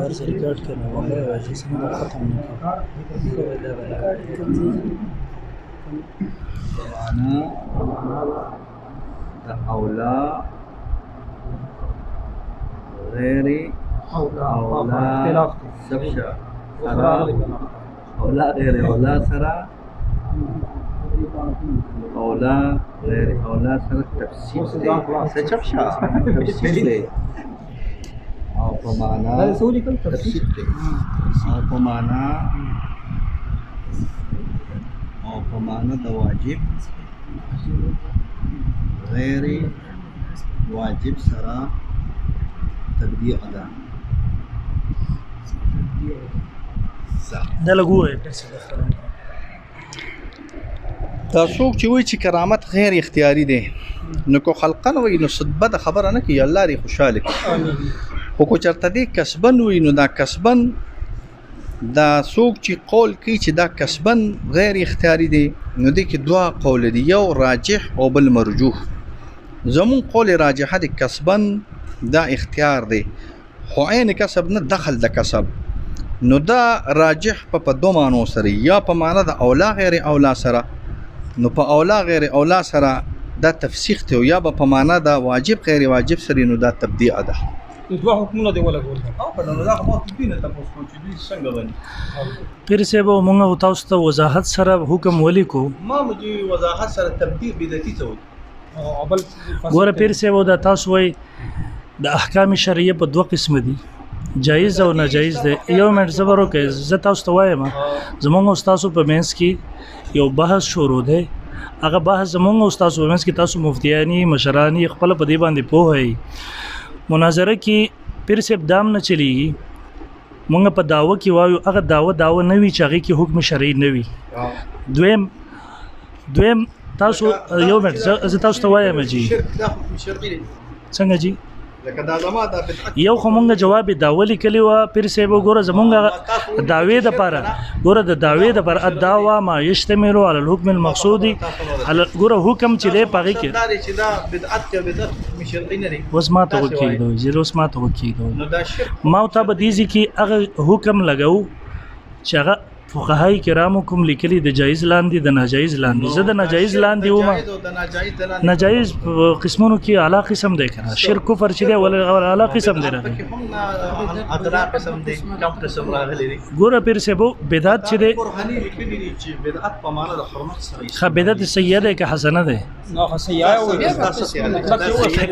हर से रिकॉर्ड करना होगा जैसे मैं ख़त्म नहीं कर औला गैरी औला सबशा सरा औला गैरी औला सरा औला गैरी औला सरा तफसील से सबशा तफसील से और पमाना तफसील से और पमाना दवाजिब गैरी वाजिब सरा तब्दीअ अदा ده لګو ہے دا څوک چې وایي چې کرامت غیر اختیاري دی نو کو خلقن وي نو صدبه خبره نه کوي الله لري خوشاله خو کو چرته دی کسبن وي نو دا کسبن دا څوک چې قول کوي چې دا کسبن غیر اختیاري دی نو دی کې دوا قول دي یو راجح او بل مرجوح زمون قول راجح دی کسبن دا اختیار دی خو عین کسب نه دخل د کسب نو دا راجح په دو معنی سره یا په معنی د اولا غیر اولا سره نو په اولا غیر اولا سره دا تفسیخ ته یا په معنی د واجب غیر واجب سره نو دا تبدیع ده دوه حکمونه دی ولا ګول او په نو دا خو دینه تاسو چې دوی څنګه ونی پیر سے به مونږ تاسو ته وضاحت سره حکم ولیکو ما مجي وضاحت سره تبدیع بدعتي ته وي اول ګوره پیر سے و د تاسو وای د احکام شرعیه په دوه قسم دي جایز او ناجایز دي یو منټ صبر وکړئ زه تاسو ته وایم زمونږ استاد په مینس کې یو بحث شروع دی هغه بحث زمونږ استاد په مینس کې تاسو مفتیانی مشرانی خپل په دې باندې پوهی مناظره کې پیر سے دام نه چلیږي مونږ په داوا کې وایو هغه داوا نه وی چې هغه کې حکم شرعي نه وي دویم تاسو یو منټ زه تاسو ته وایم جی څنګه جی یو خو مونږ جواب داولی کلی و پیر صاحب ګوره زمونږ داوی د پاره ګوره د داوی د پر الدعوا ما یشتمل علی الحكم المقصود ګوره حکم چې دی پغی کې چې دا بدعت کې بدعت شرعي نه لري وس ما ته وکیدو زیروس ما ته وکیدو نو دا شرک ما ته بدیزي کې هغه حکم لګاو چې هغه فقهای کرامو کوم لیکلي د جایز لاندې د ناجایز لاندې زه د ناجایز لاندې ومه ناجایز قسمونو کې اعلی قسم دی کنه شرک کفر چې دی ولا اعلی قسم دی هم ادنا قسم دی کم قسم راغلي دي ګوره پیر سبو بدعت چې دی قرآني لیکلي دي چې بدعت په معنا د حرمت سره خ بدعت سیئه ده که حسنه ده نو خصیا او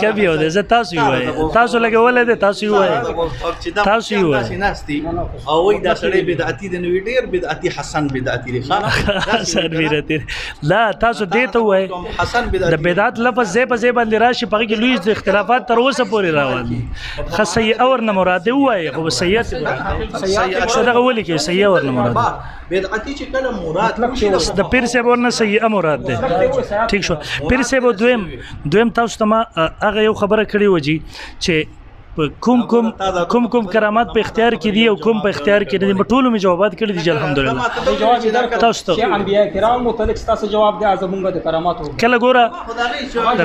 کبي او ده تاسو وای تاسو لګول ده تاسو وای تاسو وای او وای دا سړی بدعتي د نو ډیر بدعتي حسن بدعتي لخوا حسن بدعتي لا تاسو دې ته وای حسن بدعتي د بدعت لفظ زې په زې باندې راشي په کې لوی اختلافات تر اوسه پورې راوالي خصي اور نه مراد وای خو سیئه څه دغه ولي کې سیئه اور نه مراد بدعتي چې کله مراد د پیر سے ورنه سیئه مراد ده ٹھیک شو پیر سے دویم تاسو ته هغه یو خبره کړې و جی چې کوم کرامات په اختیار کې دي او کوم په اختیار کې دي ټولو می جوابات کړي دي الحمدلله تاسو ته انبیاء کرام متعلق تاسو جواب دی ازمونګه د کراماتو کله ګوره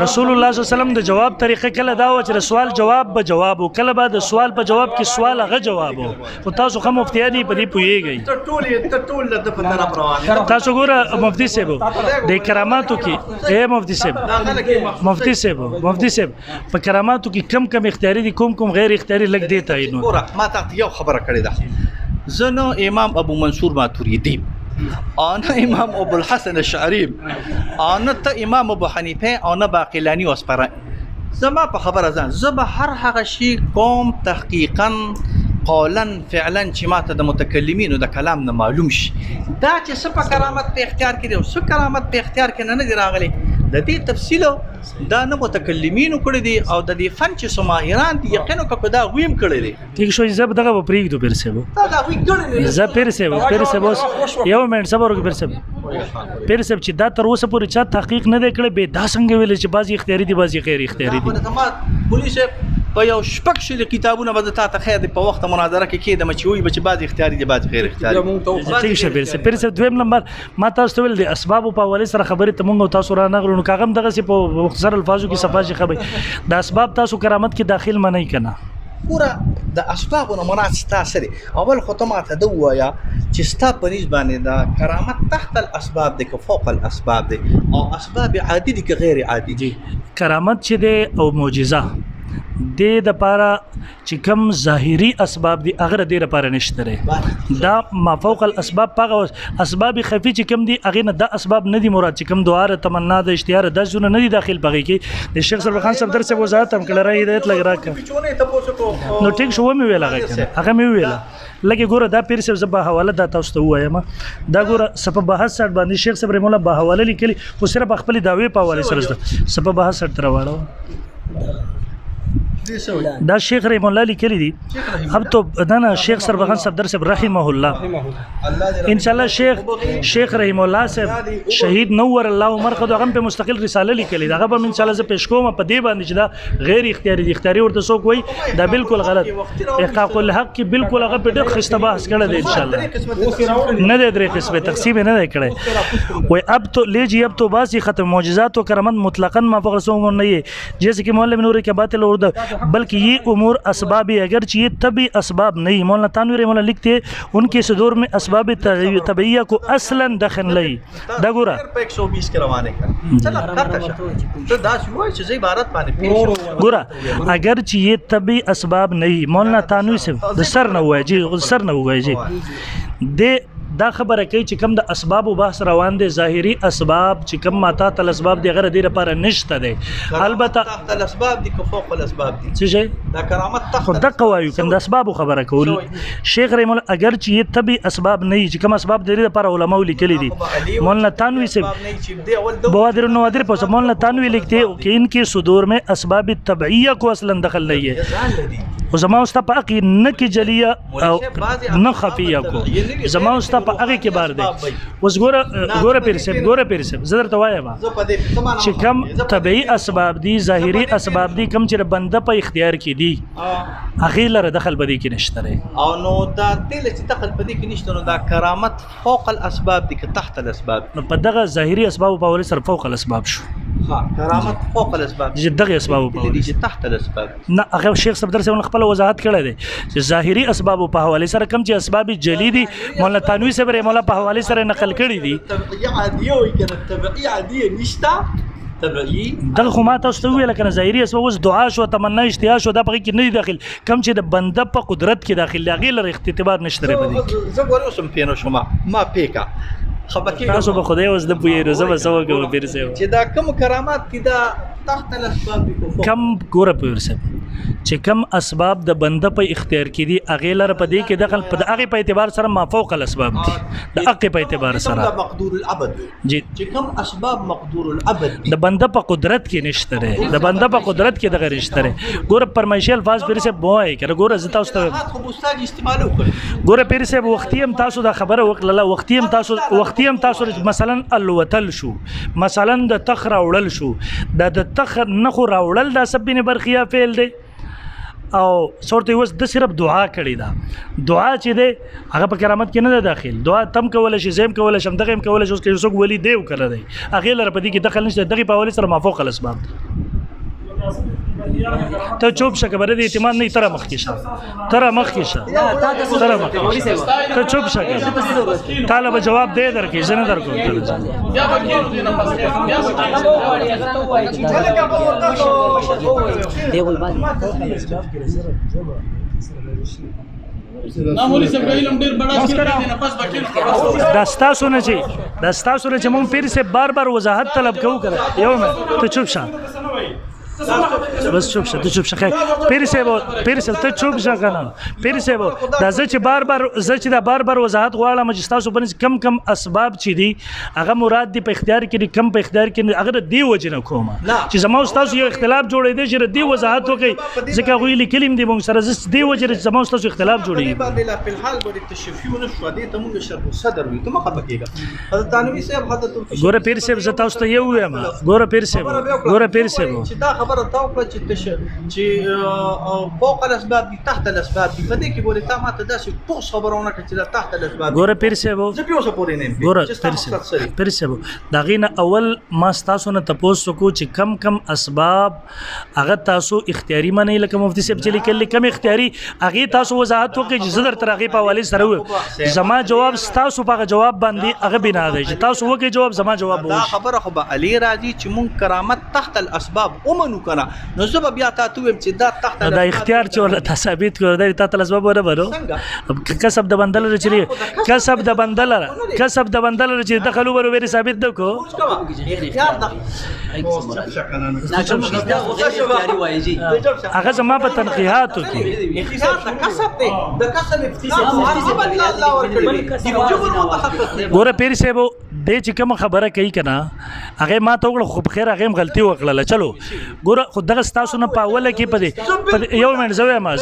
رسول الله صلی الله علیه وسلم د جواب طریقه کله دا و چې سوال جواب به جواب او کله بعد سوال په جواب کې سوال هغه جواب او تاسو خو مفتیانی په دې پويږئ ټول د په طرف روان تاسو ګوره مفتی صاحب د کراماتو کې مفتی صاحب په کراماتو کې کم اختیاري دي کوم غیر اختیاري لګ دیتا نو ګوره ما ته یو خبره کړې ده زنو امام ابو منصور ماتوریدی انا امام ابو الحسن الشعري انا ته امام ابو حنیفه انا باقلانی واسپره زما په خبره ځان زما هر هغه شی قوم تحقیقا قولا فعلا چې ماته د متکلمینو د کلام نه معلوم شي دا چې څه په کرامت په اختیار کې دي او څه کرامت په اختیار کې نه دي راغلي د دې تفصیل دا نه متکلمینو کړی دي او د دې فن چې سماهران دي یقینو که دا ویم کړی دي ٹھیک شو زب دغه پرېږدو پیر سیبو دا وی کړی زه پیر سیبو یو منټ صبر وکړه پیر سیب چې دا تر اوسه پورې چا تحقیق نه دی کړی به دا څنګه ویل چې بعضی اختیاري دي بعضی غیر اختیاري دي پولیس په یو شپږ شل کتابونه به تا ته خیر دی په وخت مناظره کې کېدم چې وي چې بعض اختیاري دي بعض غیر اختیاري ٹھیک شه پیر سه دویم نمبر ما تاسو ته ویل دي اسباب په حواله سره خبرې ته مونږ تاسو را نغلو نو کاغم دغه سي په مختصر الفاظو کې صفاجي خبرې د اسباب تاسو کرامت کې داخل منئ کنه ګوره د اسبابونو مراد ستا سره اول خو ته ماته ده ووایه چې ستا په نیز باندې دا کرامت تحت الاسباب دی که فوق الاسباب دی او اسباب عادي دي که غیر عادي دي کرامت چې دی او معجزه د لپاره چې کوم ظاهري اسباب دي هغه د لپاره نشته دا ما فوق الاسباب پاغه اسباب خفي چې کوم دي هغه نه د اسباب نه دي مراد چې کوم دعا تمنا د اشتهار د زونه نه دي داخل پغې کې د شیخ سلمان خان صاحب درس وزارت هم کړه راي هدایت لګ راک نو ټیک شو مې ویل هغه مې ویل لکه ګوره دا پیر صاحب زبا حواله دا تاسو ته وایم دا ګوره سپه بحث سره باندې شیخ صاحب رحم الله با حواله لیکلي خو صرف خپل داوی په حواله سره سپه بحث سره تر واړو دا شیخ رحم الله لیکلی دي اب تو نه شیخ سربخان صاحب درس رحمه الله ان شاء الله شیخ رحم الله صاحب شهید نور الله عمر خو هغه په مستقل رساله لیکلی دا به ان شاء الله ز پیش کوم په دې باندې چې دا غیر اختیاري دي اختیاري ورته څوک وای دا بالکل غلط احقاق الحق کې بالکل هغه په ډېر خسته بحث کړی دی ان شاء الله نه درې قسمه تقسیم نه دی کړی وای اب تو لیجی اب تو باسی ختم معجزات و کرامت مطلقاً ما فوق رسوم نہیں ہے جیسے کہ مولانا نور کے باطل اور بلکہ یہ امور اسباب اگرچہ یہ طبی اسباب نہیں مولانا تانویر مولانا لکھتے ان کے صدور میں اسباب طبیعیہ کو اصلا دخل نہیں دا گورا 120 کے روانے کا چلا کرتا شا تو داس ہوا ہے چیز عبارت پانے پیش گورا اگرچہ یہ طبی اسباب نہیں مولانا تانویر سے سر نہ ہوا ہے جی سر نہ ہوا ہے جی دے دا خبره کوي چې کوم د اسباب بحث روان دي ظاهري اسباب چې کوم ماته تل اسباب دي غیر دي لپاره نشته دي البته تحت الاسباب دي که فوق الاسباب دي څه شي دا کرامت تحت خود دغه وایو کوم د اسباب خبره کول شیخ رحم الله اگر چې یہ طبي اسباب نه چې کوم اسباب دي لپاره علماء لیکلي دي مولانا تانوی سے بوادر نوادر په مولانا تانوی لیکتے کہ ان کے صدور میں اسباب طبعیہ کو اصلا دخل نہیں ہے و زما استا په اقی نه کې جلیه او نه خفیه کو زما استا په هغه کې بار دی اوس ګوره پیر صاحب زدر ته وایم چې کم طبيعي اسباب دي ظاهري اسباب دي کم چې بنده په اختیار کې دي هغه لره دخل بدی کې نشته او نو دا دل چې دخل بدی کې نشته نو دا کرامت فوق الاسباب دي که تحت الاسباب نو په دغه ظاهري اسباب په ول سره فوق الاسباب شو ها کرامت فوق الاسباب دي دغه اسباب په دي چې تحت الاسباب نه هغه شیخ صاحب درس خپل وضاحت کړی دی چې ظاهري اسباب په حواله سره کم چې اسباب جلی دي مولانا تانوی صاحب مولا په حواله سره نقل کړی دي طبيعي عاديه وي کنه طبيعي عاديه نشتا طبيعي دغه خو ما تاسو ته ویل کنه ظاهري اسباب اوس دعا شو تمنا اشتها شو دا په کې نه داخل کم چې د بنده په قدرت کې داخل لاغي لر اختبار نشته بدی زه ګورم سم پینو شما ما پیکا خبرکی تاسو به خدای اوس د پویرو زما سو کوم پیر سه چې دا کم کرامات کې دا تحت الاسباب کو کم ګوره پیر سه چې کم اسباب د بنده په اختیار کې دي اغه لر په دې کې دخل په هغه په اعتبار سره ما فوق الاسباب دي د حق په اعتبار سره مقدور العبد جی چې کم اسباب مقدور العبد د بنده په قدرت کې نشته ده د بنده په قدرت کې دغه رشته ده ګوره پرمایشي الفاظ پیر سه بوای کړه ګوره زتا اوس ته خو استاد استعمال وکړي ګوره پیر سه وختي هم تاسو دا خبره وکړه وختي هم تاسو مثلا الوتل شو مثلا د تخر وړل شو د تخر نخو راوړل دا سبینه برخیا فعل دی او صورت وس د صرف دعا کړی دا دعا چې دی هغه په کرامت کې نه داخل دعا تم کول شي زم کول شم دغه کول شي اوس کې څوک ولی دیو کړی دی هغه لر په دې کې دخل نشته دغه په ول سره مافوق الاسباب ته چوپ شه خبره دې اعتماد نه تر مخ کې شه ته چوپ شه طالب جواب دے درکې زنه درکو دستا سونه چې مونږ پیر سے بار بار وضاحت طلب کوو کړه یو مې ته چوپ شه بس چوپ شه ته چوپ شه پیر سے ته چوپ شه کنه پیر سے دا چې بار بار وضاحت غواړم چې تاسو باندې کم اسباب چې دي هغه مراد دي په اختیار کې کم په اختیار کې هغه دی وجنه کومه چې زمو تاسو یو اختلاف جوړې دي چې دی وضاحت وکي ځکه غوي لیکلم دي مونږ سره دی وجه زمو تاسو اختلاف جوړې باندې په الحال باندې تشفیون شو دي ته مونږ شرح صدر وي ته مخه پکېګا حضرت تانوی صاحب حضرت ګوره پیر صاحب زه تاسو ته یو وایم ګوره پیر صاحب خبره تا وکړه چې فوق الاسباب دي تحت الاسباب دي په دې کې ګورې تا ماته داسې پوس خبرونه کړه چې تحت الاسباب ګوره پیر صاحب زه بیا اوسه پورې نه یم ګوره پیر صاحب د هغې نه اول ما ستاسو نه تپوس وکړو چې کم اسباب هغه تاسو اختیاري منئ لکه مفتي صاحب چې لیکلي کم اختیاري هغې تاسو وضاحت وکړئ چې زه درته هغې په حوالې سره ووایم زما جواب ستاسو په هغه جواب باندې هغه بنا دی چې تاسو وکړئ جواب زما جواب به دا وشي خبره خو به علي راځي چې مونږ کرامت تحت الاسباب ومنو کنه نو زه به بیا تا ته ووایم چې دا تحت دا اختیار چې ورته ثابت کړو دا تاسو اسباب ونه برو کسب د بندل چې کسب د بندل چې دخلوا ورو ویری ثابت دکو اختیار ده هغه زما په تنقیحاتو کې اختیار ده کسب دی د کسب افتیسه ګوره پیر صاحب د چې کوم خبره کوي کنه هغه ما ته وکړه خو په خیر هغه غلطي وکړه چلو ګوره خو دغه تاسو نه پاوله کې پدې یو منټ زوی ما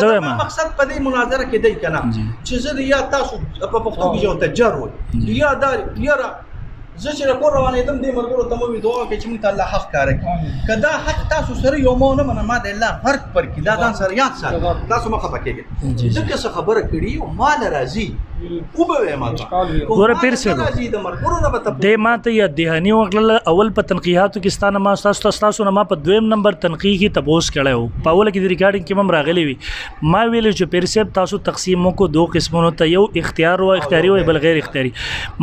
مقصد په دې مناظره کې دی کنه چې زه یا تاسو په پښتو کې جو تجر وي یا دار یا زه چې کور روانېدم دې مرګورو ته مې دعا کوي چې موږ ته الله حق کار کړي کدا حق تاسو سره یو مو نه منه ما د الله فرق پر کې دا ځان سره یاد سره تاسو مخه پکېږي ځکه څه خبره کړي او مال راځي او به ما ګوره پیر صاحب د ماته یا دهانی وکړه اول په تنقیحاتو کې ستانه ما تاسو نه ما په دویم نمبر تنقیحي تبوس کړو په اول کې د ریکارډینګ کې مم راغلی وي ما ویل چې پیر صاحب تاسو تقسیمو کو دوه قسمونو ته یو اختیار او اختیاري او بل غیر اختیاري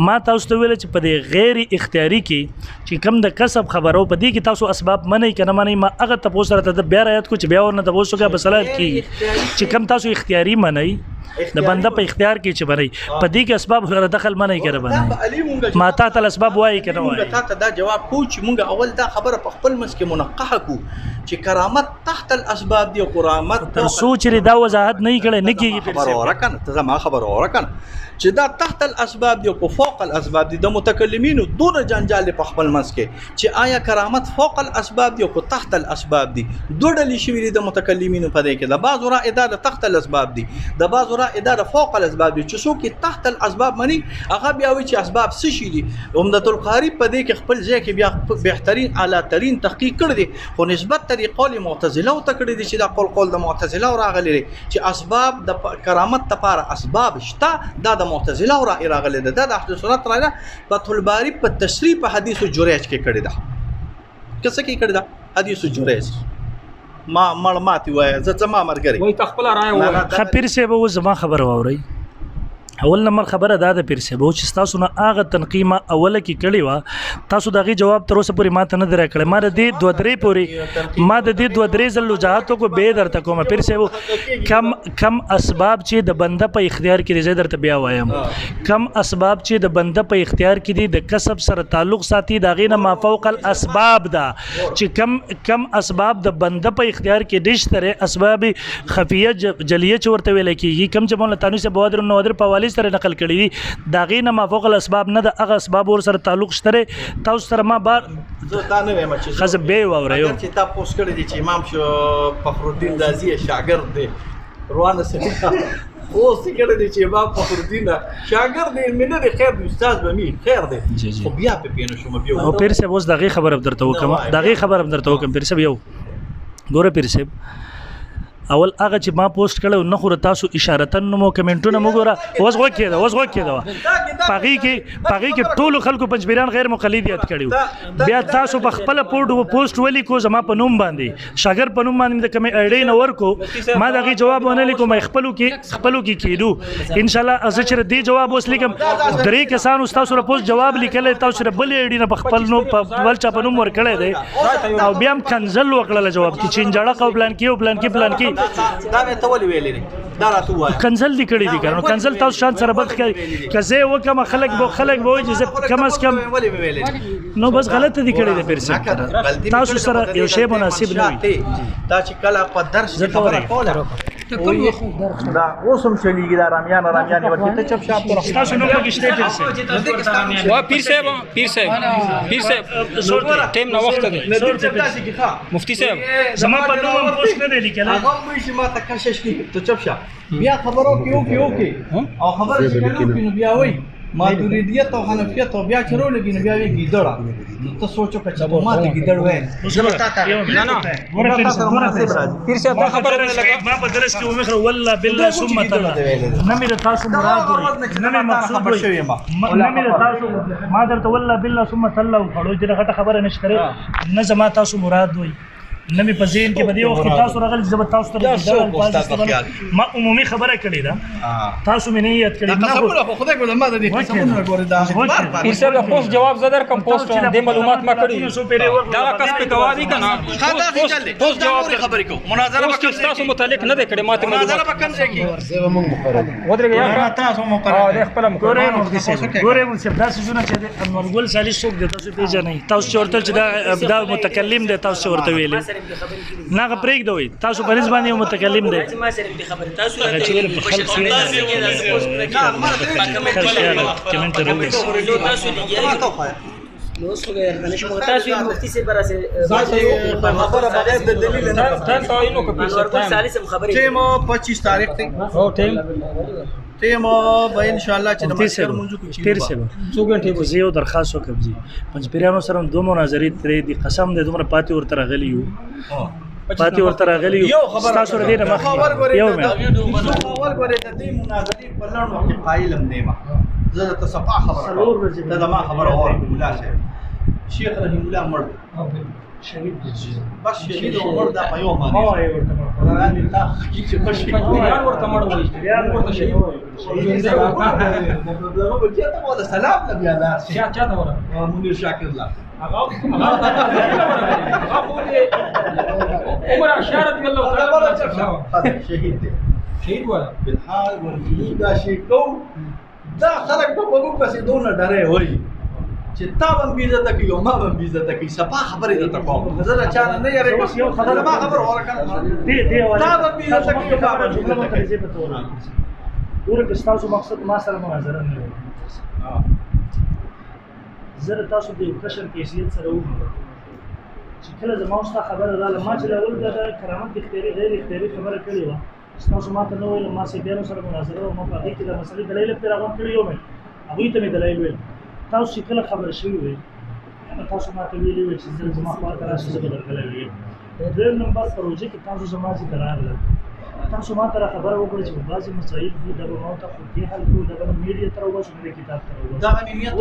ما تاسو ته ویل چې په دې غیر اختیاري کې چې کم د کسب خبرو په دې کې تاسو اسباب منئ کنه منئ ما هغه تبوس سره ته بیا رايت کو چې بیا ورنه تبوس وکړه بسلات کې چې کم تاسو اختیاري منئ د بنده په اختیار کې چې بری په دې کې اسباب سره دخل منئ کړه باندې ما ته تل اسباب وایي کنه وایي تا ته دا جواب کو چې مونږ اول دا خبره په خپل مس کې منقحه کو چې کرامت تحت الاسباب دی او کرامت تر سوچ لري دا وضاحت نه کړي نه کیږي خبر اورکنه ته ما خبر اورکنه چې دا تحت الاسباب دی او فوق الاسباب دی د متکلمینو دون جنجال په خپل منس کې چې آیا کرامت فوق الاسباب دی او تحت الاسباب دی دوه ډلې شوي دي د متکلمینو په دې کې د بعض را اداره تحت الاسباب دی د بعض را اداره فوق الاسباب دي چې څوک تحت الاسباب مني هغه بیا وی چې اسباب څه شي دي عمدة القاری په دې کې خپل ځای کې بیا بهترین اعلی ترین تحقیق کړی دی خو نسبت تر قول معتزله او تکړه دي چې دا قول د معتزله راغلي چې اسباب د کرامت لپاره اسباب شته دا د معتزله راغلي ده د اهل سنت راغله فتح الباری په تشریح په حدیث جریج کې کړی ده کڅ کې کړی ده حدیث جریج ما معلومات وای زه ما مرګري وای تخپل راي وای خپیر سے به زما خبر واوري اول نمبر خبره دا د پیر سے به چې تاسو نه اغه تنقیمه اوله کې کړی و تاسو دغه جواب تر اوسه پورې ماته نه درکړل ما د دې دوه درې پورې ما د دې دوه درې زل وجاهتو کو به درته کوم پیر سے کم اسباب چې د بنده په اختیار کې دي درته بیا وایم کم اسباب چې د بنده په اختیار کې دي د کسب سره تعلق ساتي دا غینه ما فوق الاسباب دا چې کم اسباب د بنده په اختیار کې دشتره اسباب خفیه جلیه چورته ویل کېږي کم چې مولا تانو سے بوادر نو په سره نقل کړی دي دا غینه ما فوق الاسباب نه د هغه اسباب ور سره تعلق شته تاسو سره ما بار زه دا نه وایم چې خزه به وورایو چې تاسو کړی دي چې امام شو فخرالدین رازی شاګرد دی روانه سره اوس کړی دي چې امام فخرالدین شاګرد دی منه دی خیر دی استاد به می خیر دی خو بیا په پینو شوم بیا او پیر سے اوس دغه خبر درته وکم دغه خبر درته وکم پیر سے یو ګوره پیر سے اول هغه چې ما پوسټ کړو نه خو تاسو اشارتن مو کمنټونه مو ګوره اوس غوږ کېده پاغي کې ټول خلکو پنځبیران غیر مقلدیت کړیو بیا تاسو په خپل پوسټ ولی کو زما په نوم باندې شاګر په نوم باندې د کمې اړې نه ورکو ما دغه جواب ونه لیکو ما خپلو کې کېدو ان شاء الله از چې دې جواب اوس لیکم درې کسان تاسو را پوسټ جواب لیکل تاسو را بل اړې نه په خپل نو په ول چا په نوم ورکړی دی او بیا هم کنزل وکړل جواب کې چینجړه کو پلان کې دا مې ته ولې ویلې دا راته وایي کنزل دي کړی دي کنه کنزل تاسو شان سره بد کوي کزه وکم خلک به چې کم از کم نو بس غلط دي کړی دي پیر تاسو سره یو شی مناسب نه وي دا چې کله په درس کې خبره کوله دا اوسم چلیږي دا رامیان ورته ته چپ شاپ تر تاسو نو کې شته وا پیر صاحب ټیم نو وخت دی مفتی صاحب زما په نوم پوسټ نه لیکل هغه مې ما تکشش کی ته چپ شاپ بیا خبرو کې او خبره چې نو بیا وای ماتوریدیت او حنفیت او بیا چرو لګي نو بیا وی ګیدړه نو ته سوچو که چې ما ته ګیدړ وای نه نه پیر صاحب دا خبره نه لګا ما په درس کې ومخره والله بالله ثم تعالی نه مې تاسو مراد وي نه مې مقصود وي نه مې تاسو ما درته والله بالله ثم تعالی خړو دې غټه خبره نشته نه زما تاسو مراد وي نه مې په ذهن کې بده وخت تاسو راغلي زب تاسو ته ما عمومي خبره کړې ده تاسو مې نه یاد کړې نه خو خدای ګل ما د دې قسمونه غوړې دا پیر صاحب پوسټ جواب زدر کم پوسټ د معلومات ما کړی دا کس په توادی کنه پوسټ جواب خبرې کو مناظره پوسټ تاسو متعلق نه ده کړې ماته مناظره په کوم ځای کې زه مونږ مقرر ودرګه یا تاسو مقرر د خپل ګورې مو څه داسې زونه چې انور ګل سالي څوک د تاسو پیژنې تاسو ورته چې دا متکلم دی تاسو ورته ویلې نه پرېګ دوی تاسو په نسبت باندې متکلم دی ما سره به خبره تاسو هغه چې په خلک سره کمنټ وروي تاسو لګیږئ نو څه غیر نشم تاسو مفتي سي براسه خبره بغیر د دلیل نه تاسو اینو کو پیر صاحب سالسم خبره ټیم 25 تاریخ ته او ټیم به ان شاء الله چې د مشکل منځو کې تیر سه څو غنټه به زه یو درخواست وکم جی پنځپیرانو سره دوه مناظرې ترې دي قسم دې دومره پاتې ورته راغلی یو پاتې ورته راغلی یو تاسو ردی نه مخ یو مې اول غره د دې مناظرې په لړ وخت قائلم دی ما زه ته صفه خبره ته دا ما خبره اور مولا صاحب شیخ رحیم الله مړ شهید بس شهید عمر دا په یو باندې ما یې ورته قرآن الله چې خوشي یار ورته مړ وایي یار ورته شهید وایي سلام نبی الله چاته وره منیر شاکر الله هغه عمر اشاره الله تعالی شهید دی شهید وره بالحال ورته دا شي کو دا خلک په بګو پسې دونه ډره وایي چې تا باندې عزت کوي او ما باندې عزت کوي صفه خبرې ته کوم زه را چانه نه یاره کوم یو خبره ما خبر ورکړم دې تا باندې عزت کوي ما باندې عزت کوي ورته تاسو مقصد ما سره مناظره نه وي زه تاسو د کشر کیفیت سره وګورم چې کله زما واست خبره رااله ما چې اول د کرامت اختیاري غیر اختیاري خبره کړې و تاسو ما ته نو ویل ما سي بیان سره مناظره او ما په دې کې د مسلې دلیل پر راغون کړی یو مې هغه ته مې دلیل ویل تاسو کله خبر شوي وي تاسو ما ته ویلي وي چې زما خوا ته راشي زه به درغلی ویم د نمبر پروژې کې تاسو زما چې راغله تاسو ما ته خبره وکړه چې بعضې مسایل دي دا به ما ته خو دې حل کړو دا به میډیا ته راوباسو مې کتاب ته راوباسو دغه مې نیت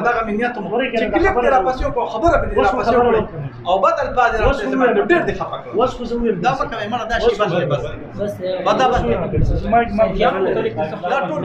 دغه مې نیت چې کلیپ دې راپاسې وکړو خبره به دې راپاسې وکړو او بدل بعد راپاسې زما ډېر دې خفه کړو اوس خو زه ویم دا مکه مې مړه دا شی بس بس بدا بس ما یا مختلف دا ټول